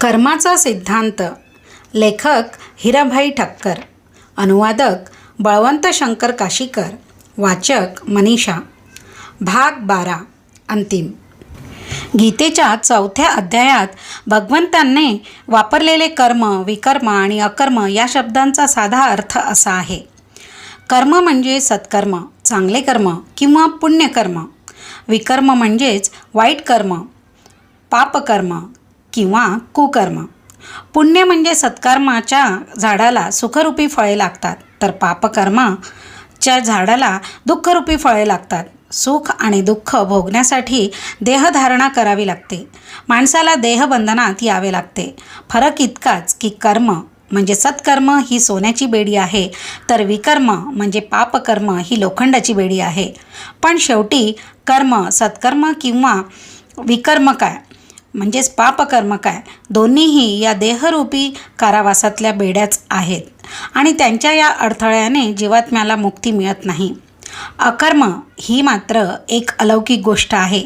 कर्माचा सिद्धांत. लेखक हिराभाई ठक्कर. अनुवादक बळवंत शंकर काशीकर. वाचक मनीषा. भाग 12. अंतिम. गीतेच्या 4थ्या अध्यायात भगवंतांनी वापरलेले कर्म, विकर्म आणि अकर्म या शब्दांचा साधा अर्थ असा आहे. कर्म म्हणजे सत्कर्म, चांगले कर्म किंवा पुण्यकर्म. विकर्म म्हणजेच वाईट कर्म, पापकर्म किंवा कुकर्म. पुण्य म्हणजे सत्कर्माच्या झाडाला सुखरूपी फळे लागतात, तर पापकर्माच्या झाडाला दुःखरूपी फळे लागतात. सुख आणि दुःख भोगण्यासाठी देहधारणा करावी लागते. माणसाला देहबंधनात यावे लागते. फरक इतकाच की कर्म म्हणजे सत्कर्म ही सोन्याची बेडी आहे, तर विकर्म म्हणजे पापकर्म ही लोखंडाची बेडी आहे. पण शेवटी कर्म, सत्कर्म किंवा विकर्म काय म्हणजेच पापकर्म काय, दोन्हीही या देहरूपी कारावासातल्या बेड्याच आहेत आणि त्यांच्या या अडथळ्याने जीवात्म्याला मुक्ती मिळत नाही. अकर्म ही मात्र एक अलौकिक गोष्ट आहे.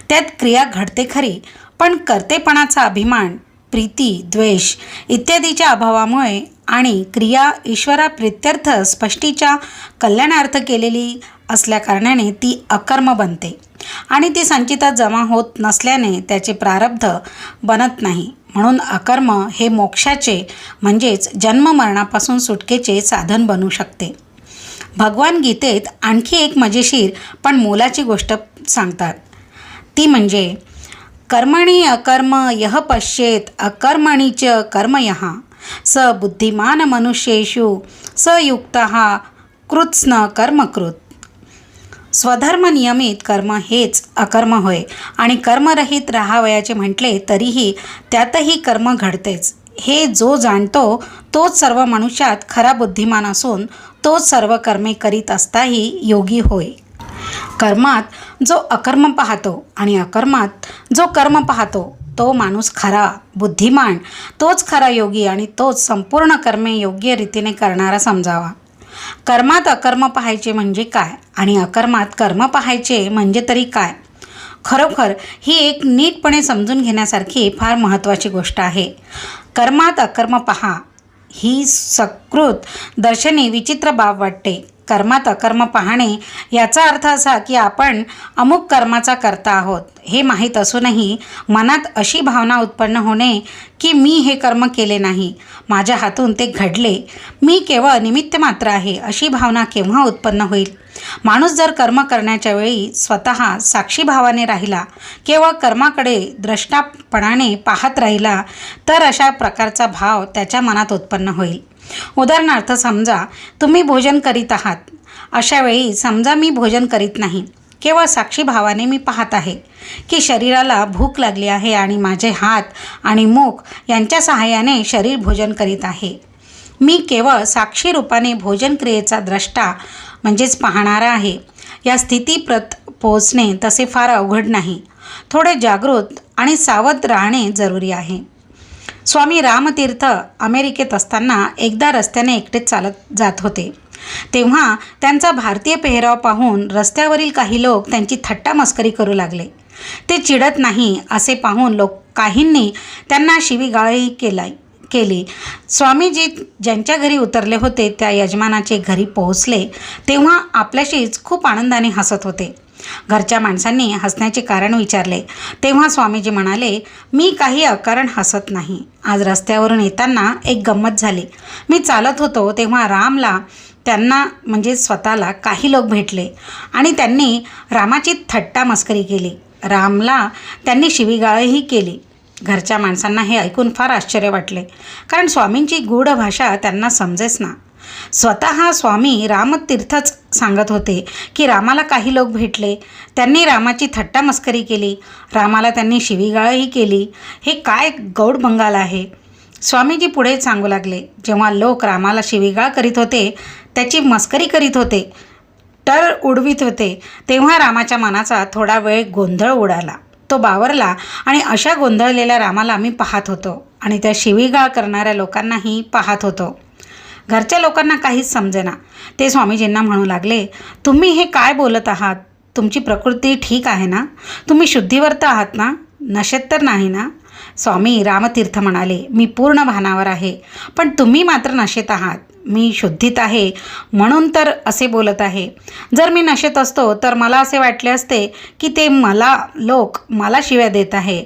त्यात क्रिया घडते खरी, पण कर्तेपणाचा अभिमान, प्रीती, द्वेष इत्यादीच्या अभावामुळे आणि क्रिया ईश्वराप्रित्यर्थ स्पष्टीच्या कल्याणार्थ केलेली असल्याकारणाने ती अकर्म बनते आणि ती संचितात जमा होत नसल्याने त्याचे प्रारब्ध बनत नाही. म्हणून अकर्म हे मोक्षाचे म्हणजेच जन्ममरणापासून सुटकेचे साधन बनू शकते. भगवान गीतेत आणखी एक मजेशीर पण मोलाची गोष्ट सांगतात. ती म्हणजे कर्मणी अकर्म यः पश्येत अकर्मणी च कर्म यः स बुद्धिमान मनुष्येषु स युक्तः कृत्स्न कर्मकृत. स्वधर्म नियमित कर्म हेच अकर्म होय आणि कर्मरहित राहावयाचे म्हटले तरीही त्यातही कर्म घडतेच. हे जो जाणतो तोच सर्व मनुष्यात खरा बुद्धिमान असून तोच सर्व कर्मे करीत असताही योगी होय. कर्मात जो अकर्म पाहतो आणि अकर्मात जो कर्म पाहतो तो माणूस खरा बुद्धिमान, तोच खरा योगी आणि तोच संपूर्ण कर्मे योग्य रीतीने करणारा समजावा. कर्मात अकर्म पाहायचे म्हणजे काय आणि अकर्मात कर्म पाहायचे म्हणजे तरी काय? खरोखर ही एक नीटपणे समजून घेण्यासारखी फार महत्त्वाची गोष्ट आहे. कर्मात अकर्म पहा ही सकृत दर्शनी विचित्र बाब वाटते. कर्मात अकर्म पाहणे याचा अर्थ असा की आपण अमुक कर्माचा करता आहोत हे माहीत असूनही मनात अशी भावना उत्पन्न होणे की मी हे कर्म केले नाही, माझ्या हातून ते घडले, मी केवळ निमित्त मात्र आहे, अशी भावना केव्हा उत्पन्न होईल? माणूस जर कर्म करण्याच्या वेळी स्वतः साक्षीभावाने राहिला, केवळ कर्माकडे द्रष्टापणाने पाहत राहिला, तर अशा प्रकारचा भाव त्याच्या मनात उत्पन्न होईल. उदाहरणार्थ समजा तुम्ही भोजन करीत आहात. अशा वेळी समजा मी भोजन करीत नाही, केवळ साक्षीभावाने मी पाहत आहे की शरीराला भूक लागली आहे आणि माझे हात आणि मुख यांच्या सहाय्याने शरीर भोजन करीत आहे. मी केवळ साक्षी रूपाने भोजन क्रियेचा द्रष्टा म्हणजेच पाहणारा आहे. या स्थितीप्रत पोहोचणे तसे फार अवघड नाही. थोडे जागृत आणि सावध राहणे जरुरी आहे. स्वामी रामतीर्थ अमेरिकेत असताना एकदा रस्त्याने एकटेच चालत जात होते. तेव्हा त्यांचा भारतीय पेहराव पाहून रस्त्यावरील काही लोक त्यांची थट्टा मस्करी करू लागले. ते चिडत नाही असे पाहून काहींनी त्यांना शिवीगाळही केली. स्वामीजी ज्यांच्या घरी उतरले होते त्या यजमानाचे घरी पोहोचले तेव्हा आपल्याशीच खूप आनंदाने हसत होते. घरच्या माणसांनी हसण्याचे कारण विचारले तेव्हा स्वामीजी म्हणाले, मी काही अकारण हसत नाही. आज रस्त्यावरून येताना एक गंमत झाली. मी चालत होतो तेव्हा रामला त्यांना म्हणजे स्वतःला काही लोक भेटले आणि त्यांनी रामाची थट्टा मस्करी केली. रामला त्यांनी शिवीगाळही केली. घरच्या माणसांना हे ऐकून फार आश्चर्य वाटले, कारण स्वामींची गूढ भाषा त्यांना समजेच ना. स्वतः स्वामी रामतीर्थच सांगत होते की रामाला काही लोक भेटले, त्यांनी रामाची थट्टा मस्करी केली, रामाला त्यांनी शिवीगाळही केली. हे काय गौड बंगाल आहे? स्वामीजी पुढे सांगू लागले, जेव्हा लोक रामाला शिवीगाळ करीत होते, त्याची मस्करी करीत होते, टर उडवित होते, तेव्हा रामाच्या मनाचा थोडा वेळ गोंधळ उडाला. तो बावरला आणि अशा गोंधळलेल्या रामाला मी पाहत होतो आणि त्या शिवीगाळ करणाऱ्या लोकांनाही पाहत होतो. घरच्या लोकांना काहीच समजेना. ते स्वामीजींना म्हणू लागले, तुम्ही हे काय बोलत आहात? तुमची प्रकृती ठीक आहे ना? तुम्ही शुद्धीवर्त आहात ना? नशेत तर नाही ना? स्वामी रामतीर्थ म्हणाले, मी पूर्ण भानावर आहे, पण तुम्ही मात्र नशेत आहात. मी शुद्धीत आहे म्हणून तर असे बोलत आहे. जर मी नशेत असतो तर मला असे वाटले असते की ते लोक मला शिव्या देत आहे,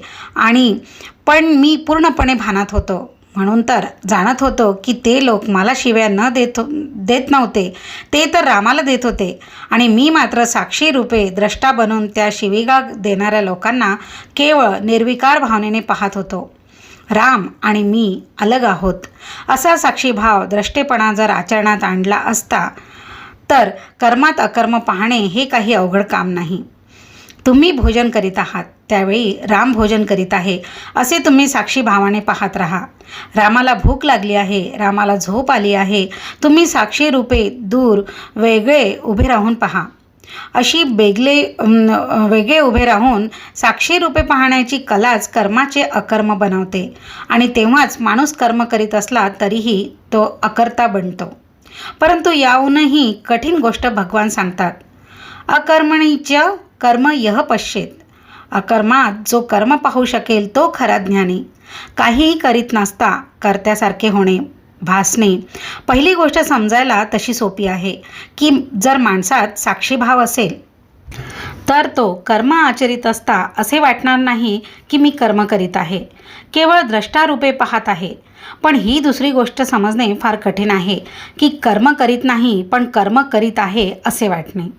पण मी पूर्णपणे भानात होतो म्हणून तर जाणत होतो की ते लोक मला शिव्या देत नव्हते, ते तर रामाला देत होते आणि मी मात्र साक्षी रूपे द्रष्टा बनून त्या शिवीगाळ देणाऱ्या लोकांना केवळ निर्विकार भावनेने पाहत होतो. राम आणि मी अलग आहोत असा साक्षीभाव द्रष्टेपणा जर आचरणात आणला असता तर कर्मात अकर्म पाहणे हे काही अवघड काम नाही. तुम्ही भोजन करीत आहात त्यावेळी राम भोजन करीत आहे असे तुम्ही साक्षीभावाने पाहत राहा. रामाला भूक लागली आहे, रामाला झोप आली आहे, तुम्ही साक्षी रूपे दूर वेगळे उभे राहून पहा. अशी वेगळे उभे राहून साक्षी रूपे पाहण्याची कलाच कर्माचे अकर्म बनवते आणि तेव्हाच माणूस कर्म करीत असला तरीही तो अकर्ता बनतो. परंतु याहूनही कठीण गोष्ट भगवान सांगतात. अकर्मणीच कर्म यह पश्येत. अकर्मात जो कर्म पाहू शकेल तो खरा ज्ञानी. काहीही करीत नसता कर्त्यासारखे होणे भासणे. पहिली गोष्ट समजायला तशी सोपी आहे की जर माणसात साक्षीभाव असेल तर तो कर्म आचरित असता असे वाटणार नाही की मी कर्म करीत आहे, केवळ द्रष्टारूपे पाहत आहे. पण ही दुसरी गोष्ट समजणे फार कठीण आहे की कर्म करीत नाही पण कर्म करीत आहे असे वाटणे.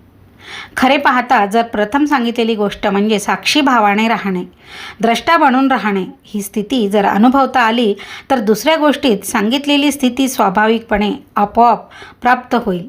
खरे पाहता जर प्रथम सांगितलेली गोष्ट म्हणजे साक्षीभावाने राहणे, द्रष्टा बनून राहणे ही स्थिती जर अनुभवता आली तर दुसऱ्या गोष्टीत सांगितलेली स्थिती स्वाभाविकपणे आपोआप प्राप्त होईल.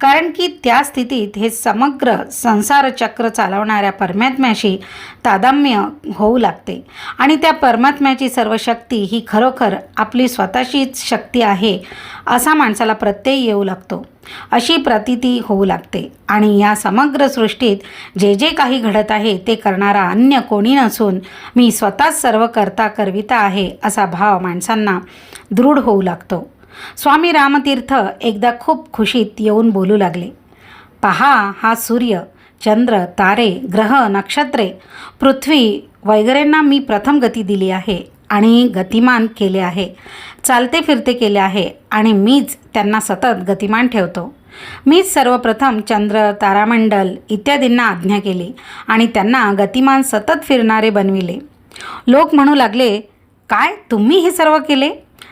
कारण की त्या स्थितीत हे समग्र संसार चक्र चालवणाऱ्या परमात्म्याशी तादात्म्य होऊ लागते आणि त्या परमात्म्याची सर्व शक्ती ही खरोखर आपली स्वतःचीच शक्ती आहे असा माणसाला प्रत्यय येऊ लागतो. अशी प्रतीती होऊ लागते आणि या समग्र सृष्टीत जे जे काही घडत आहे ते करणारा अन्य कोणी नसून मी स्वतःच सर्व करता करविता आहे असा भाव माणसांना दृढ होऊ लागतो. स्वामी रामतीर्थ एकदा खूप खुशीत येऊन बोलू लागले, पहा हा सूर्य, चंद्र, तारे, ग्रह, नक्षत्रे, पृथ्वी वगैरेंना मी प्रथम गती दिली आहे आणि गतिमान केले आहे, चालते फिरते केले आहे आणि मीच त्यांना सतत गतिमान ठेवतो. मीच सर्वप्रथम चंद्र, तारामंडल इत्यादींना आज्ञा केली आणि त्यांना गतिमान सतत फिरणारे बनविले. लोक म्हणू लागले, काय तुम्ही हे सर्व केले?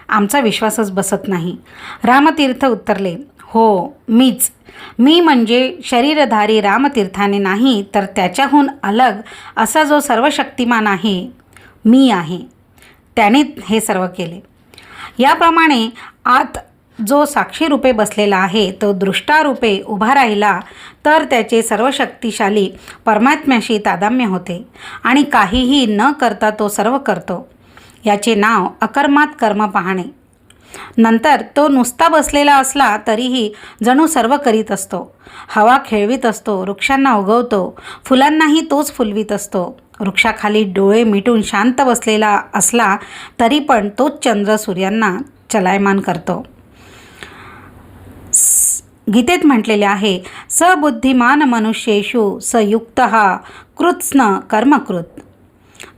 आमचा विश्वासच बसत नाही. रामतीर्थ उत्तरले, हो मीच. मी म्हणजे शरीरधारी रामतीर्थाने नाही तर त्याच्याहून अलग असा जो सर्वशक्तिमान आहे मी आहे, त्याने हे सर्व केले. याप्रमाणे आत जो साक्षी रूपे बसलेला आहे तो दृष्टारूपे उभा राहिला तर त्याचे सर्वशक्तिशाली परमात्म्याशी तादात्म्य होते आणि काहीही न करता तो सर्व करतो. याचे नाव अकर्मात कर्म पाहणे. नंतर तो नुसता बसलेला असला तरीही जणू सर्व करीत असतो. हवा खेळवीत असतो, वृक्षांना उगवतो, फुलांनाही तोच फुलवीत असतो. वृक्षाखाली डोळे मिटून शांत बसलेला असला तरी पण तोच चंद्र सूर्यांना चलायमान करतो. गीतेत म्हटलेले आहे, सबुद्धिमान मनुष्येषु सयुक्तः कृत्स्न कर्मकृत.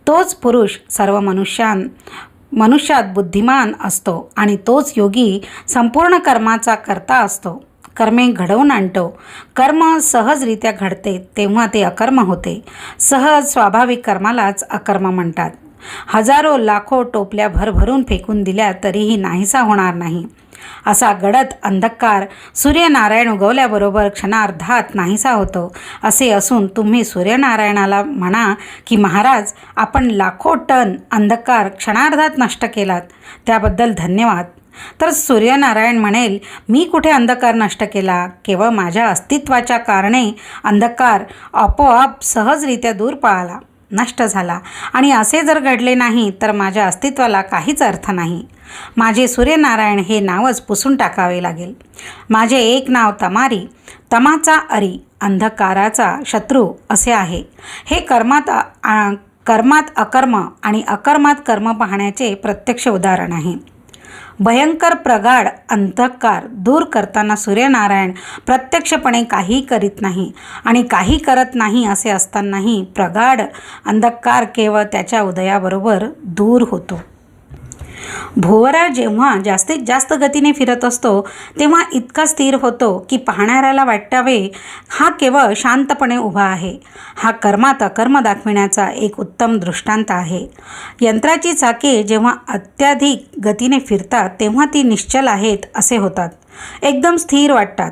तोच पुरुष सर्व मनुष्यात बुद्धिमान असतो आणि तोच योगी संपूर्ण कर्माचा कर्ता असतो. कर्मे घडवून आणतो. कर्म सहजरित्या घडते तेव्हा ते अकर्म होते. सहज स्वाभाविक कर्मालाच अकर्म म्हणतात. हजारो लाखो टोपल्या भरभरून फेकून दिल्या तरीही नाहीसा होणार नाही. असा गडद अंधकार सूर्यनारायण उगवल्याबरोबर क्षणार्धात नाहीसा होतो. असे असून तुम्ही सूर्यनारायणाला म्हणा की महाराज, आपण लाखो टन अंधकार क्षणार्धात नष्ट केलात, त्याबद्दल धन्यवाद. तर सूर्यनारायण म्हणेल, मी कुठे अंधकार नष्ट केला? केवळ माझ्या अस्तित्वाच्या कारणे अंधकार आपोआप सहजरित्या दूर पळाला, नष्ट झाला आणि असे जर घडले नाही तर माझ्या अस्तित्वाला काहीच अर्थ नाही. माझे सूर्यनारायण हे नावच पुसून टाकावे लागेल. माझे एक नाव तमारी, तमाचा अरी, अंधकाराचा शत्रू असे आहे. हे कर्मात अकर्म आणि अकर्मात कर्म पाहण्याचे प्रत्यक्ष उदाहरण आहे. भयंकर प्रगाढ अंधकार दूर करताना सूर्यनारायण प्रत्यक्षपणे काही करीत नाही आणि काही करत नाही असे असतानाही प्रगाढ अंधकार केवळ त्याच्या उदयाबरोबर दूर होतो. भोवरा जेव्हा जास्तीत जास्त गतीने फिरत असतो तेव्हा इतका स्थिर होतो की पाहणाऱ्याला वाटावे हा केवळ शांतपणे उभा आहे. हा कर्मात अकर्म दाखविण्याचा एक उत्तम दृष्टांत आहे. यंत्राची चाके जेव्हा अत्याधिक गतीने फिरतात तेव्हा ती निश्चल आहेत असे होतात, एकदम स्थिर वाटतात.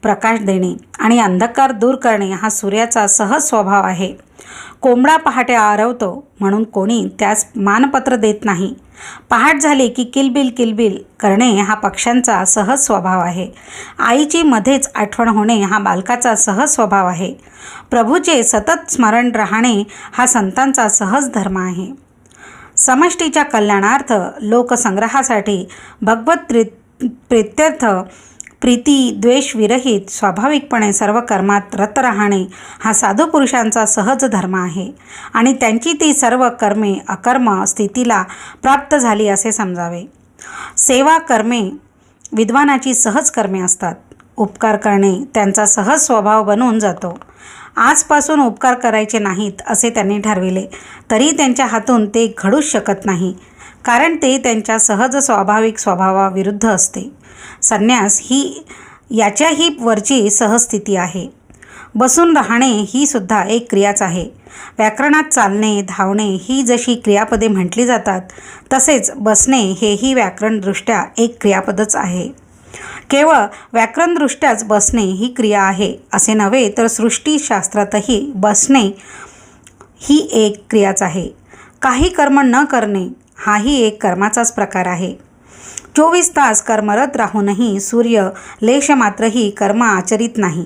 प्रकाश देणे आणि अंधकार दूर करणे हा सूर्याचा सहज स्वभाव आहे. कोंबडा पहाटे आरवतो म्हणून कोणी त्यास मानपत्र देत नाही. पहाट झाली की किलबिल किलबिल करणे हा पक्ष्यांचा सहज स्वभाव आहे. आईची मध्येच आठवण होणे हा बालकाचा सहज स्वभाव आहे. प्रभूचे सतत स्मरण राहणे हा संतांचा सहज धर्म आहे. समष्टीच्या कल्याणार्थ लोकसंग्रहासाठी भगवत प्रीत्यर्थ प्रीती द्वेष विरहित स्वाभाविकपणे सर्व कर्मात रत राहणे हा साधू पुरुषांचा सहज धर्म आहे आणि त्यांची ती सर्व कर्मे अकर्म स्थितीला प्राप्त झाली असे समजावे. सेवा कर्मे विद्वानाची सहज कर्मे असतात. उपकार करणे त्यांचा सहज स्वभाव बनून जातो. आजपासून उपकार करायचे नाहीत असे त्यांनी ठरविले तरी त्यांच्या हातून ते घडूच शकत नाही, कारण ते त्यांच्या सहज स्वाभाविक स्वभावाविरुद्ध असते. संन्यास ही याच्याही वरची सहस्थिती आहे. बसून राहणे ही सुद्धा एक क्रियाच आहे. व्याकरणात चालणे धावणे ही जशी क्रियापदे म्हटली जातात तसेच बसणे हेही व्याकरणदृष्ट्या एक क्रियापदच आहे. केवळ व्याकरणदृष्ट्याच बसणे ही क्रिया आहे असे नव्हे तर सृष्टीशास्त्रातही बसणे ही एक क्रियाच आहे. काही कर्म न करणे हाही एक कर्माचाच प्रकार आहे. 24 तास कर्मरत राहूनही सूर्य लेशमात्रही कर्म आचरित नाही.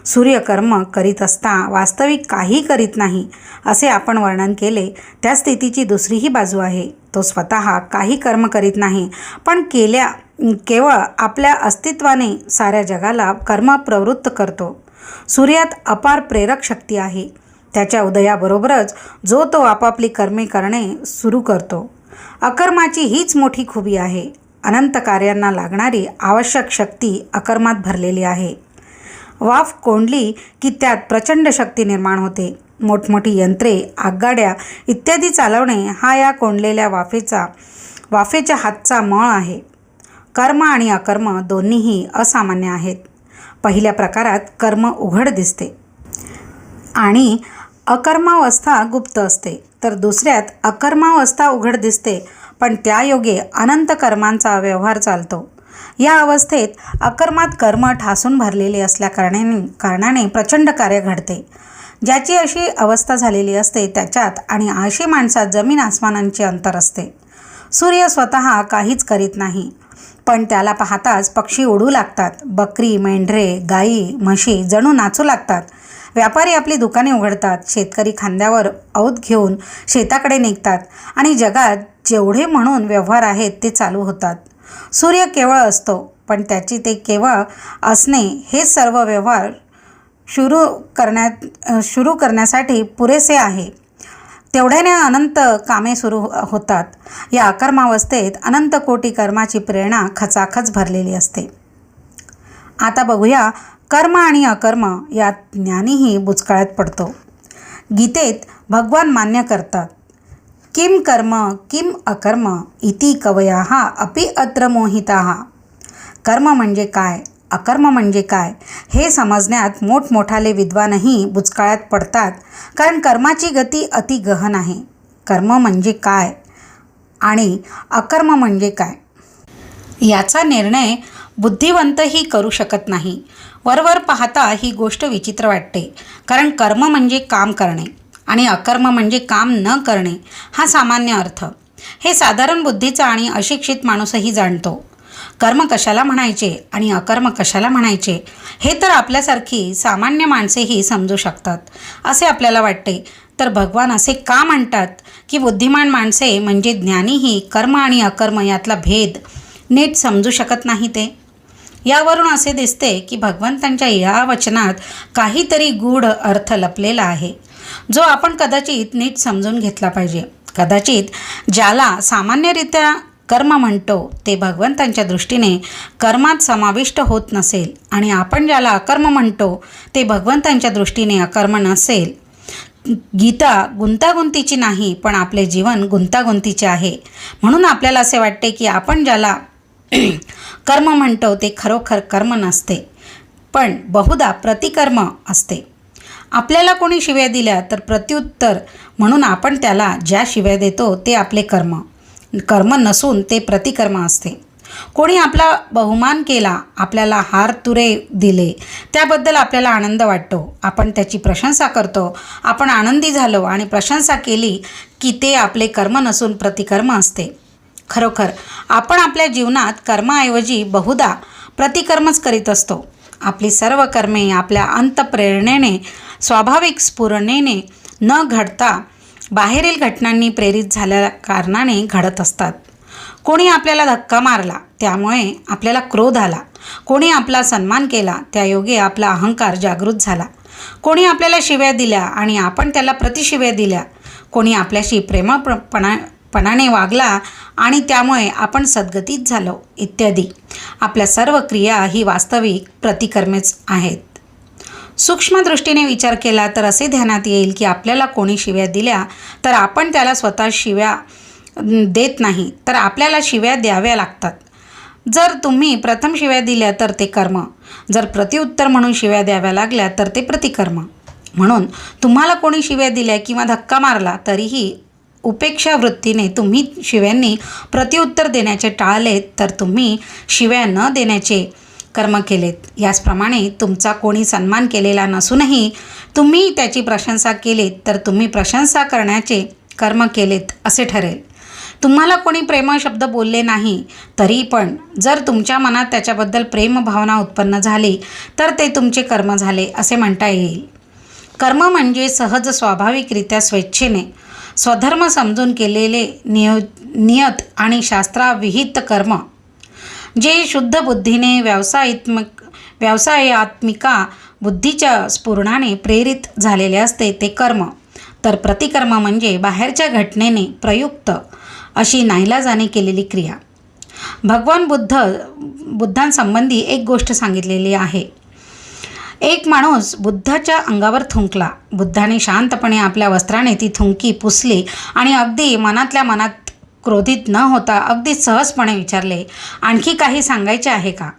सूर्य कर्म करीत असता वास्तविक काही करीत नाही असे आपण वर्णन केले. त्या स्थितीची दुसरीही बाजू आहे. तो स्वतः काही कर्म करीत नाही पण केवळ आपल्या अस्तित्वाने साऱ्या जगाला कर्म प्रवृत्त करतो. सूर्यात अपार प्रेरक शक्ती आहे. त्याच्या उदयाबरोबरच जो तो आपापली कर्मे करणे सुरू करतो. अकर्माची हीच मोठी खुबी आहे. अनंत कार्यांना लागणारी आवश्यक शक्ती अकर्मात भरलेली आहे. वाफ कोंडली की त्यात प्रचंड शक्ती निर्माण होते. मोठमोठी यंत्रे आगगाड्या इत्यादी चालवणे हा या कोंडलेल्या वाफेच्या हातचा मळ आहे. कर्म आणि अकर्म दोन्हीही असामान्य आहेत. पहिल्या प्रकारात कर्म उघड दिसते आणि अकर्मावस्था गुप्त असते, तर दुसऱ्यात अकर्मावस्था उघड दिसते पण त्यायोगे अनंत कर्मांचा व्यवहार चालतो. या अवस्थेत अकर्मात कर्म ठासून भरलेले असल्याकारणाने प्रचंड कार्य घडते. ज्याची अशी अवस्था झालेली असते त्याच्यात आणि आळशी माणसात जमीन आसमानांचे अंतर असते. सूर्य स्वतः काहीच करीत नाही पण त्याला पाहताच पक्षी उडू लागतात. बकरी मेंढरे गाई म्हशी जणू नाचू लागतात. व्यापारी आपली दुकाने उघडतात. शेतकरी खांद्यावर औत घेऊन शेताकडे निघतात आणि जगात जेवढे म्हणून व्यवहार आहेत ते चालू होतात. सूर्य केवळ असतो पण त्याची ते केवळ असणे हे सर्व व्यवहार सुरू करण्यासाठी पुरेसे आहे. तेवढ्याने अनंत कामे सुरू होतात. या अकर्मावस्थेत अनंत कोटी कर्माची प्रेरणा खचाखच भरलेली असते. आता बघूया कर्म आणि अकर्म यात ज्ञानीही बुचकळ्यात पडतो. गीतेत भगवान मान्य करतात, किम कर्म किम अकर्म इति कवयाः अपि अत्र मोहिताः. कर्म म्हणजे काय, अकर्म म्हणजे काय हे समजण्यात मोठमोठाले विद्वानही बुचकाळ्यात पडतात, कारण कर्माची गती अति गहन आहे. कर्म म्हणजे काय आणि अकर्म म्हणजे काय याचा निर्णय बुद्धिवंतही करू शकत नाही. वरवर पाहता ही गोष्ट विचित्र वाटते, कारण कर्म म्हणजे काम करणे आणि अकर्म म्हणजे काम न करणे हा सामान्य अर्थ. हे साधारण बुद्धीचा आणि अशिक्षित माणूसही जाणतो. कर्म कशाला म्हणायचे आणि अकर्म कशाला म्हणायचे हे तर आपल्यासारखी सामान्य माणसेही समजू शकतात असे आपल्याला वाटते. तर भगवान असे का म्हणतात की बुद्धिमान माणसे म्हणजे ज्ञानीही कर्म आणि अकर्म यातला भेद नीट समजू शकत नाही ते. यावरून असे दिसते की भगवंतांच्या या वचनात काहीतरी गूढ अर्थ लपलेला आहे, जो आपण कदाचित नीट समजून घेतला पाहिजे. कदाचित ज्याला सामान्यरित्या कर्म म्हणतो ते भगवंतांच्या दृष्टीने कर्मात समाविष्ट होत नसेल आणि आपण ज्याला अकर्म म्हणतो ते भगवंतांच्या दृष्टीने अकर्म नसेल. गीता गुंतागुंतीची नाही, पण आपले जीवन गुंतागुंतीचे आहे. म्हणून आपल्याला असे वाटते की आपण ज्याला कर्म म्हणतो ते खरोखर कर्म नसते, पण बहुधा प्रतिकर्म असते. आपल्याला कोणी शिव्या दिल्या तर प्रत्युत्तर म्हणून आपण त्याला ज्या शिव्या देतो ते आपले कर्म नसून ते प्रतिकर्म असते. कोणी आपला बहुमान केला, आपल्याला हार तुरे दिले, त्याबद्दल आपल्याला आनंद वाटतो, आपण त्याची प्रशंसा करतो. आपण आनंदी झालो आणि प्रशंसा केली की ते आपले कर्म नसून प्रतिकर्म असते. खरोखर आपण आपल्या जीवनात कर्माऐवजी बहुधा प्रतिकर्मच करीत असतो. आपली सर्व कर्मे आपल्या अंतप्रेरणेने, स्वाभाविक स्फुरणेने न घडता बाहेरील घटनांनी प्रेरित झाल्या कारणाने घडत असतात. कोणी आपल्याला धक्का मारला त्यामुळे आपल्याला क्रोध आला. कोणी आपला सन्मान केला त्यायोगे आपला अहंकार जागृत झाला. कोणी आपल्याला शिव्या दिल्या आणि आपण त्याला प्रतिशिव्या दिल्या. कोणी आपल्याशी प्रेमपणाने वागला आणि त्यामुळे आपण सद्गतीत झालो इत्यादी. आपल्या सर्व क्रिया ही वास्तविक प्रतिकर्मेच आहेत. सूक्ष्म दृष्टीने विचार केला तर असे ध्यानात येईल की आपल्याला कोणी शिव्या दिल्या तर आपण त्याला स्वतः शिव्या देत नाही, तर आपल्याला शिव्या द्याव्या लागतात. जर तुम्ही प्रथम शिव्या दिल्या तर ते कर्म, जर प्रत्युत्तर म्हणून शिव्या द्याव्या लागल्या तर ते प्रतिकर्म. म्हणून तुम्हाला कोणी शिव्या दिल्या किंवा धक्का मारला तरीही उपेक्षा वृत्तीने तुम्ही शिव्यांनी प्रत्युत्तर देण्याचे टाळलेत तर तुम्ही शिव्या न देण्याचे कर्म केलेत. याचप्रमाणे तुमचा कोणी सन्मान केलेला नसूनही तुम्ही त्याची प्रशंसा केलीत तर तुम्ही प्रशंसा करण्याचे कर्म केलेत असे ठरेल. तुम्हाला कोणी प्रेम शब्द बोलले नाही तरी पण जर तुमच्या मनात त्याच्याबद्दल प्रेमभावना उत्पन्न झाली तर ते तुमचे कर्म झाले असे म्हणता येईल. कर्म म्हणजे सहज स्वाभाविकरित्या स्वेच्छेने स्वधर्म समजून केलेले नियत आणि शास्त्राविहित कर्म, जे शुद्ध बुद्धीने व्यवसायात्मिका बुद्धीच्या स्फुरणाने प्रेरित झालेले असते ते कर्म. तर प्रतिकर्म म्हणजे बाहेरच्या घटनेने प्रयुक्त अशी नाईलाजाने केलेली क्रिया. भगवान बुद्धांसंबंधी एक गोष्ट सांगितलेली आहे. एक माणूस बुद्धाच्या अंगावर थुंकला. बुद्धाने शांतपणे आपल्या वस्त्राने ती थुंकी पुसली आणि अगदी मनातल्या मनात क्रोधित न होता अगदी सहजपणे विचारले, आणखी काही सांगायचे आहे का?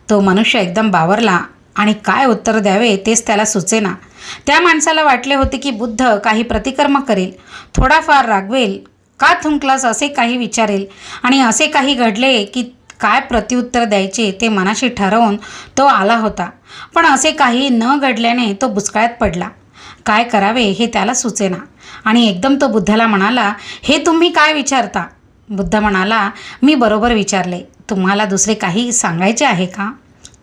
तो मनुष्य एकदम बावरला आणि काय उत्तर द्यावे तेच त्याला सुचेना. त्या माणसाला वाटले होते की बुद्ध काही प्रतिकर्म करेल, थोडाफार रागवेल, का थुंकलास असे काही विचारेल आणि असे काही घडले की काय प्रत्युत्तर द्यायचे ते मनाशी ठरवून तो आला होता. पण असे काही न घडल्याने तो बुचकळ्यात पडला. काय करावे हे त्याला सुचेना आणि एकदम तो बुद्धाला म्हणाला, हे तुम्ही काय विचारता? बुद्ध म्हणाला, मी बरोबर विचारले, तुम्हाला दुसरे काही सांगायचे आहे का?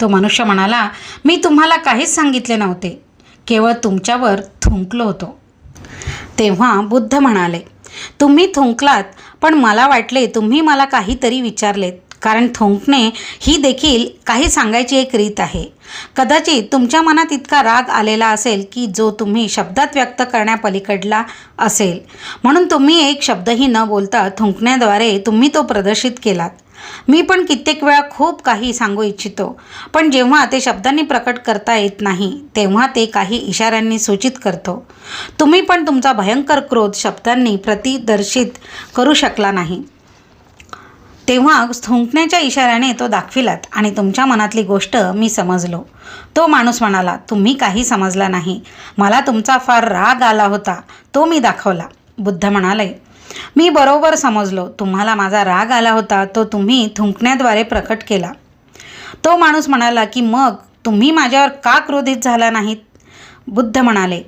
तो मनुष्य म्हणाला, मी तुम्हाला काहीच सांगितले नव्हते, केवळ तुमच्यावर थुंकलो होतो. तेव्हा बुद्ध म्हणाले, तुम्ही थुंकलात, पण मला वाटले तुम्ही मला काहीतरी विचारलेत, कारण थुंकणे ही देखील काही सांगायची एक रीत आहे. कदाचित तुमच्या मनात इतका राग आलेला असेल की जो तुम्ही शब्दात व्यक्त करण्यापलीकडला असेल, म्हणून तुम्ही एक शब्दही न बोलता थुंकण्याद्वारे तुम्ही तो प्रदर्शित केलात. मी पण कित्येक वेळा खूप काही सांगू इच्छितो, पण जेव्हा ते शब्दांनी प्रकट करता येत नाही तेव्हा ते काही इशाऱ्यांनी सूचित करतो. तुम्ही पण तुमचा भयंकर क्रोध शब्दांनी प्रतिदर्शित करू शकला नाही, तेव्हा थुंकण्याच्या इशाऱ्याने तो दाखविलात आणि तुमच्या मनातली गोष्ट मी समजलो. तो माणूस म्हणाला, तुम्ही काही समजला नाही, मला तुमचा फार राग आला होता, तो मी दाखवला. बुद्ध म्हणाले, मी बरोबर समजलो, तुम्हाला माझा राग आला होता तो तुम्ही थुंकण्याद्वारे प्रकट केला. तो माणूस म्हणाला की मग तुम्ही माझ्यावर का क्रोधित झाला नाहीत? बुद्ध म्हणाले,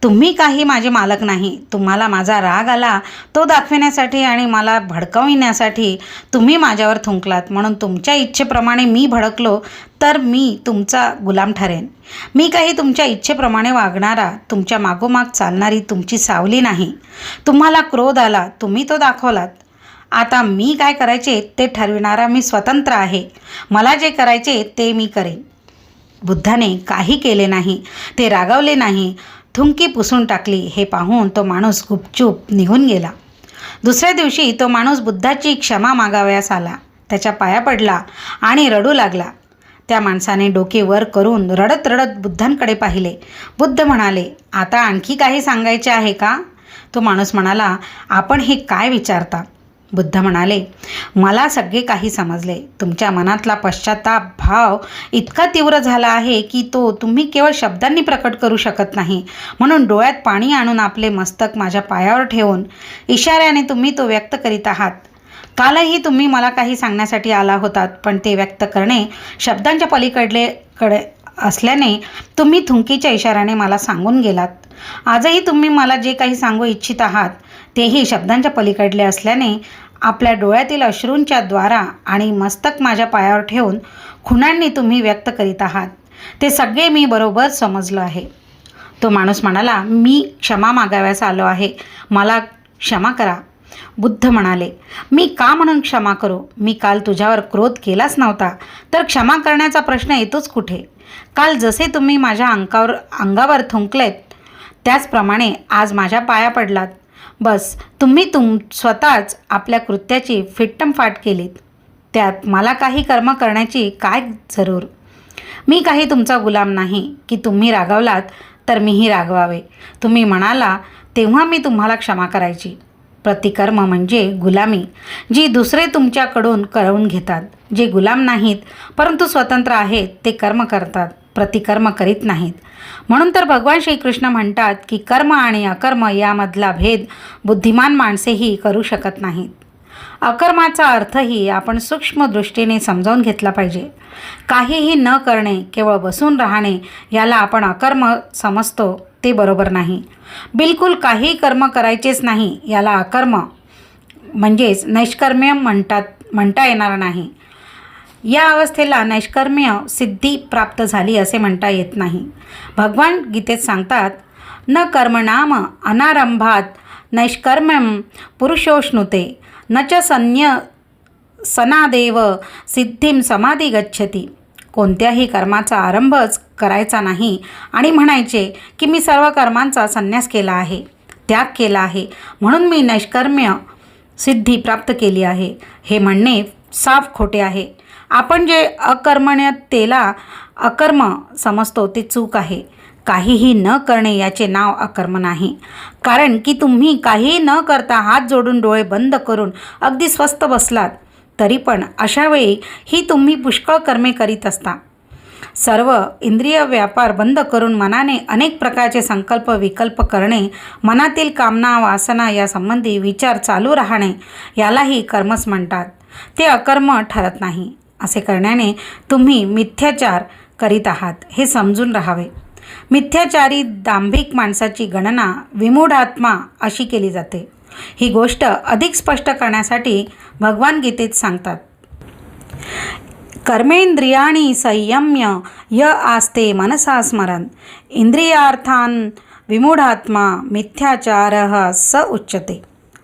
तुम्ही काही माझे मालक नाही, तुम्हाला माझा राग आला तो दाखविण्यासाठी आणि मला भडकविण्यासाठी तुम्ही माझ्यावर थुंकलात, म्हणून तुमच्या इच्छेप्रमाणे मी भडकलो तर मी तुमचा गुलाम ठरेन. मी काही तुमच्या इच्छेप्रमाणे वागणारा, तुमच्या मागोमाग चालणारी तुमची सावली नाही. तुम्हाला क्रोध आला, तुम्ही तो दाखवलात. आता मी काय करायचे ते ठरविणारा मी स्वतंत्र आहे, मला जे करायचे ते मी करेन. बुद्धाने काही केले नाही, ते रागावले नाही, थुंकी पुसून टाकली. हे पाहून तो माणूस गुपचूप निघून गेला. दुसऱ्या दिवशी तो माणूस बुद्धाची क्षमा मागावयास आला. त्याच्या पाया पडला आणि रडू लागला. त्या माणसाने डोके वर करून रडत रडत बुद्धांकडे पाहिले. बुद्ध म्हणाले, आता आणखी काही सांगायचे आहे का? तो माणूस म्हणाला, आपण हे काय विचारता? बुद्ध म्हणाले, मला सगळे काही समजले. तुमच्या मनातला पश्चाताप भाव इतका तीव्र झाला आहे की तो तुम्ही केवळ शब्दांनी प्रकट करू शकत नाही. म्हणून डोळ्यात पाणी आणून आपले मस्तक माझ्या पायावर ठेवून इशाऱ्याने तुम्ही तो व्यक्त करीत आहात. कालही तुम्ही मला काही सांगण्यासाठी आला होतात, पण ते व्यक्त करणे शब्दांच्या पलीकडे असल्याने तुम्ही थुंकीच्या इशाऱ्याने मला सांगून गेलात. आजही तुम्ही मला जे काही सांगू इच्छित आहात तेही शब्दांच्या पलीकडले असल्याने आपल्या डोळ्यातील अश्रूंच्या द्वारा आणि मस्तक माझ्या पायावर ठेवून खुणांनी तुम्ही व्यक्त करीत आहात. ते सगळे मी बरोबर समजलं आहे. तो माणूस म्हणाला, मी क्षमा मागाव्यास आलो आहे, मला क्षमा करा. बुद्ध म्हणाले, मी का म्हणून क्षमा करू? मी काल तुझ्यावर क्रोध केलाच नव्हता, तर क्षमा करण्याचा प्रश्न येतोच कुठे? काल जसे तुम्ही माझ्या अंगावर थुंकलेत त्याचप्रमाणे आज माझ्या पाया पडलात. बस तुम्ही स्वतःच आपल्या कृत्याची फिट्टमफाट केलीत. त्यात मला काही कर्म करण्याची काय जरूर? मी काही तुमचा गुलाम नाही की तुम्ही रागावलात तर मीही रागवावे. तुम्ही म्हणाला तेव्हा मी तुम्हाला क्षमा करायची. प्रतिकर्म म्हणजे गुलामी, जी दुसरे तुमच्याकडून करवून घेतात. जे गुलाम नाहीत परंतु स्वतंत्र आहेत ते कर्म करतात, प्रतिकर्म करीत नाहीत. म्हणून तर भगवान श्रीकृष्ण म्हणतात की कर्म आणि अकर्म यामधला भेद बुद्धिमान माणसेही करू शकत नाहीत. अकर्माचा अर्थही आपण सूक्ष्म दृष्टीने समजावून घेतला पाहिजे. काहीही न करणे, केवळ बसून राहणे याला आपण अकर्म समजतो ते बरोबर नाही. बिलकुल काही कर्म करायचेच नाही याला अकर्म म्हणजेच नैष्कर्म्य म्हणता येणार नाही. या अवस्थेला नैष्कर्म्य सिद्धी प्राप्त झाली असे म्हणता येत नाही. भगवान गीतेत सांगतात, न कर्मणाम अनारंभात नैष्कर्म्यम पुरुषोष्णुते न च सनादेव सिद्धीम समाधी गच्छती. कोणत्याही कर्माचा आरंभच करायचा नाही आणि म्हणायचे की मी सर्व कर्मांचा संन्यास केला आहे, त्याग केला आहे, म्हणून मी नैष्कर्म्य सिद्धी प्राप्त केली आहे. हे म्हणणे साफ खोटे आहे. आपण जे अकर्मण्यतेला अकर्म समजतो ते चूक आहे. काहीही न करणे याचे नाव अकर्म नाही. कारण की तुम्ही काहीही न करता हात जोडून डोळे बंद करून अगदी स्वस्थ बसलात तरी पण अशावेळी ही तुम्ही पुष्कळ कर्मे करीत असता. सर्व इंद्रिय व्यापार बंद करून मनाने अनेक प्रकारचे संकल्प विकल्प करणे, मनातील कामना वासना या संबंधी विचार चालू राहणे यालाही कर्मच म्हणतात. ते अकर्म ठरत नाही. असे करण्याने तुम्ही मिथ्याचार करीत आहात हे समजून राहावे. मिथ्याचारी दांभिक माणसाची गणना विमूढात्मा अशी केली जाते. ही गोष्ट अधिक स्पष्ट करण्यासाठी भगवान गीतेत सांगतात, कर्मेंद्रियाणि संयम्य य आस्ते मनसा स्मरन् इंद्रियार्थान् विमूढात्मा मिथ्याचारः स उच्यते.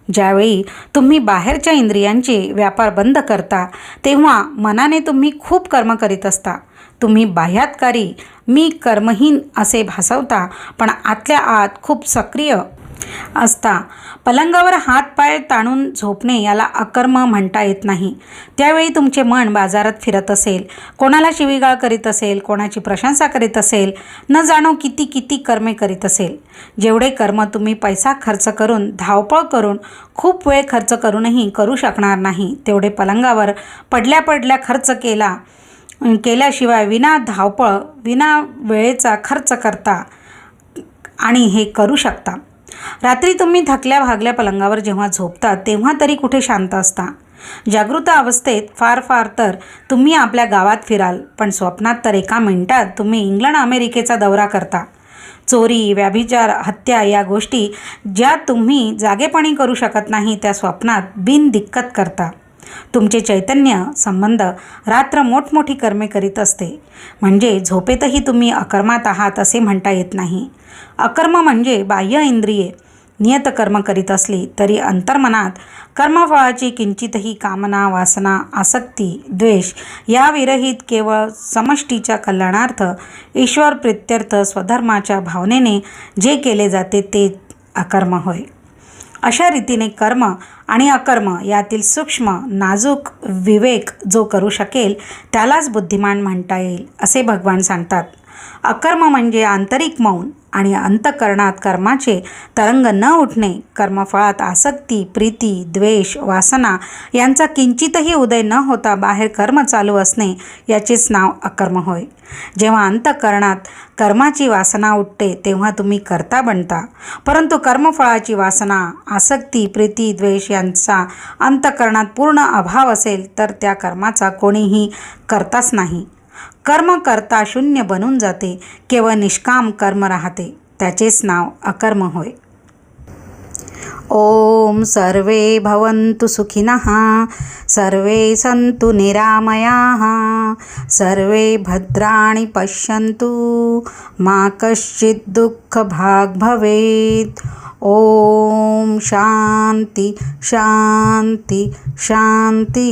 ज्यावेळी तुम्ही बाहेरच्या इंद्रियांचे व्यापार बंद करता तेव्हा मनाने तुम्ही खूप कर्म करीत असता. तुम्ही बाह्यातकारी मी कर्महीन असे भासवता, पण आतल्या आत खूप सक्रिय असता. पलंगावर हात पाय ताणून झोपणे याला अकर्म म्हणता येत नाही. त्यावेळी तुमचे मन बाजारात फिरत असेल, कोणाला शिवीगाळ करीत असेल, कोणाची प्रशंसा करीत असेल, न जाणो किती किती कर्मे करीत असेल. जेवढे कर्म तुम्ही पैसा खर्च करून, धावपळ करून, खूप वेळ खर्च करूनही करू शकणार नाही तेवढे पलंगावर पडल्या पडल्या खर्च केल्याशिवाय विना धावपळ विना वेळेचा खर्च करता आणि हे करू शकता. रात्री तुम्ही थकल्या भागल्या पलंगावर जेव्हा झोपता तेव्हा तरी कुठे शांत असता. जागृत अवस्थेत फार फार तर तुम्ही आपल्या गावात फिराल, पण स्वप्नात तर एका मिनिटात तुम्ही इंग्लंड अमेरिकेचा दौरा करता. चोरी, व्याभिचार, हत्या या गोष्टी ज्या तुम्ही जागेपणी करू शकत नाही त्या स्वप्नात बिनदिक्कत करता. तुमचे चैतन्य संबंध रात्र मोठमोठी कर्मे करीत असते. म्हणजे झोपेतही तुम्ही अकर्मात आहात असे म्हणता येत नाही. अकर्म म्हणजे बाह्य इंद्रिये नियत कर्म करीत असली तरी अंतर्मनात कर्मफळाची किंचितही कामना वासना आसक्ती द्वेष या विरहित केवळ समष्टीच्या कल्याणार्थ ईश्वर प्रीत्यर्थ स्वधर्माच्या भावनेने जे केले जाते ते अकर्म होय. अशा रीतीने कर्म आणि अकर्म यातील सूक्ष्म नाजूक विवेक जो करू शकेल त्यालाच बुद्धिमान म्हणता येईल असे भगवान सांगतात. अकर्म म्हणजे आंतरिक मौन आणि अंतःकरणात कर्माचे तरंग न उठणे, कर्मफळात आसक्ती, प्रीती, द्वेष, वासना यांचा किंचितही उदय न होता बाहेर कर्म चालू असणे याचेच नाव अकर्म होय. जेव्हा अंतःकरणात कर्माची वासना उठते तेव्हा तुम्ही कर्ता बनता, परंतु कर्मफळाची वासना, आसक्ती, प्रीती, द्वेष यांचा अंतःकरणात पूर्ण अभाव असेल तर त्या कर्माचा कोणीही कर्ताच नाही. कर्म करता शून्य बनून जाते, केवळ निष्काम कर्म राहते, त्याचेच नाव अकर्म होय. ओम सर्वे भवन्तु सुखिनः, सर्वे सन्तु निरामयाः, सर्वे भद्राणि पश्यन्तु, मा कश्चित् दुःखभाग् भवेत्. ओम शांती शांती शांती.